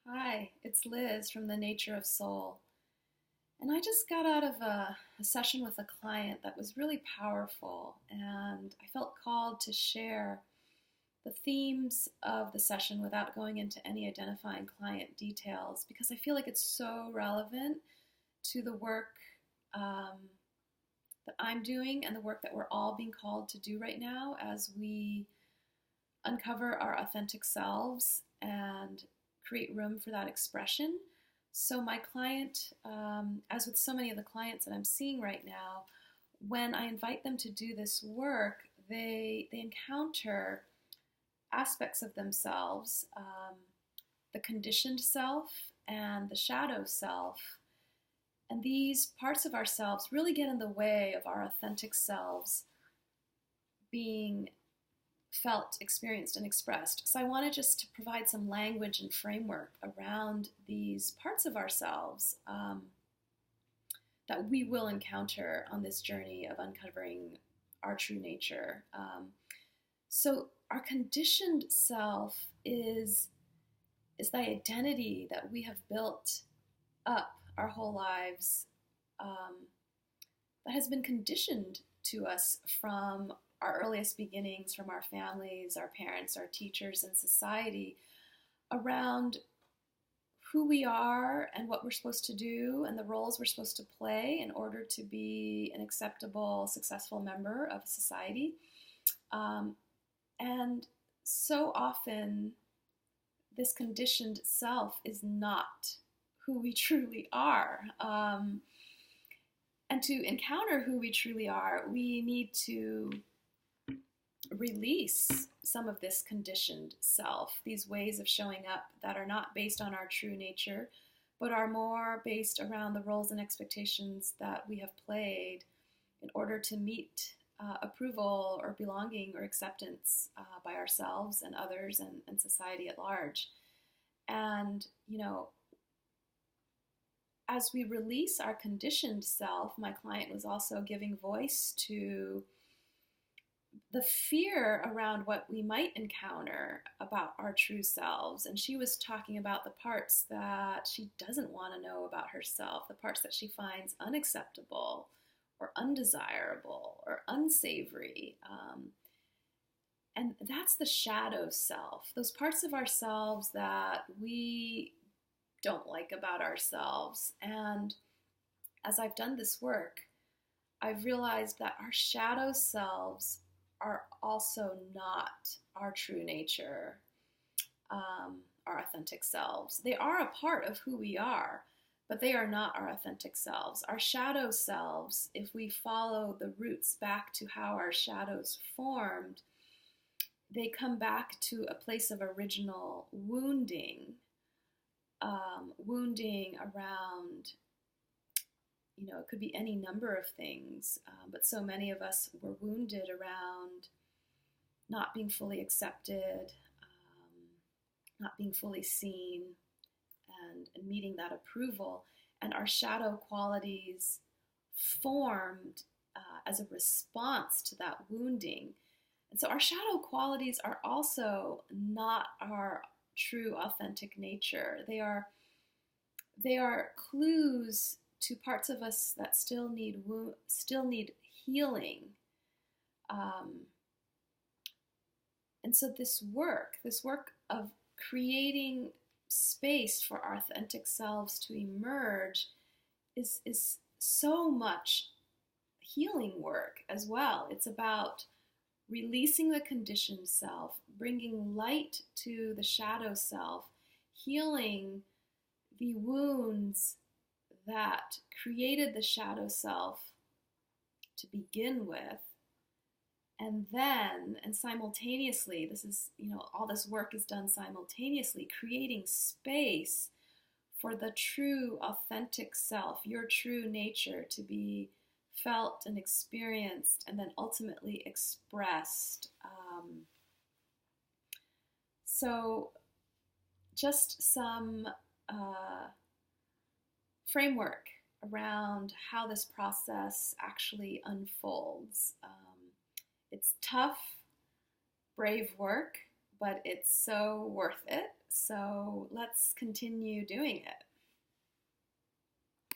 Hi, it's Liz from The Nature of Soul. And I just got out of a session with a client that was really powerful, and I felt called to share the themes of the session without going into any identifying client details because I feel like it's so relevant to the work um, that I'm doing and the work that we're all being called to do right now as we uncover our authentic selves and create room for that expression. So, my client, as with so many of the clients that I'm seeing right now, when I invite them to do this work, they encounter aspects of themselves, the conditioned self and the shadow self. And these parts of ourselves really get in the way of our authentic selves being felt, experienced, and expressed. So I wanted just to provide some language and framework around these parts of ourselves that we will encounter on this journey of uncovering our true nature. So our conditioned self is the identity that we have built up our whole lives, that has been conditioned to us from our earliest beginnings, from our families, our parents, our teachers, and society around who we are and what we're supposed to do and the roles we're supposed to play in order to be an acceptable, successful member of society. And so often, this conditioned self is not who we truly are. And to encounter who we truly are, we need to release some of this conditioned self, these ways of showing up that are not based on our true nature, but are more based around the roles and expectations that we have played in order to meet approval or belonging or acceptance by ourselves and others and society at large. And, as we release our conditioned self, my client was also giving voice to the fear around what we might encounter about our true selves. And she was talking about the parts that she doesn't want to know about herself, the parts that she finds unacceptable or undesirable or unsavory. And that's the shadow self, those parts of ourselves that we don't like about ourselves. And as I've done this work, I've realized that our shadow selves are also not our true nature, our authentic selves. They are a part of who we are, but they are not our authentic selves. Our shadow selves, if we follow the roots back to how our shadows formed, they come back to a place of original wounding, wounding around, it could be any number of things, but so many of us were wounded around not being fully accepted, not being fully seen, and meeting that approval. And our shadow qualities formed as a response to that wounding. And so our shadow qualities are also not our true authentic nature. They are clues to parts of us that still need healing. And so this work of creating space for our authentic selves to emerge is so much healing work as well. It's about releasing the conditioned self, bringing light to the shadow self, healing the wounds that created the shadow self to begin with. And then, and simultaneously, this is, all this work is done simultaneously, creating space for the true, authentic self, your true nature to be felt and experienced and then ultimately expressed. So just some framework around how this process actually unfolds. It's tough, brave work, but it's so worth it. So let's continue doing it.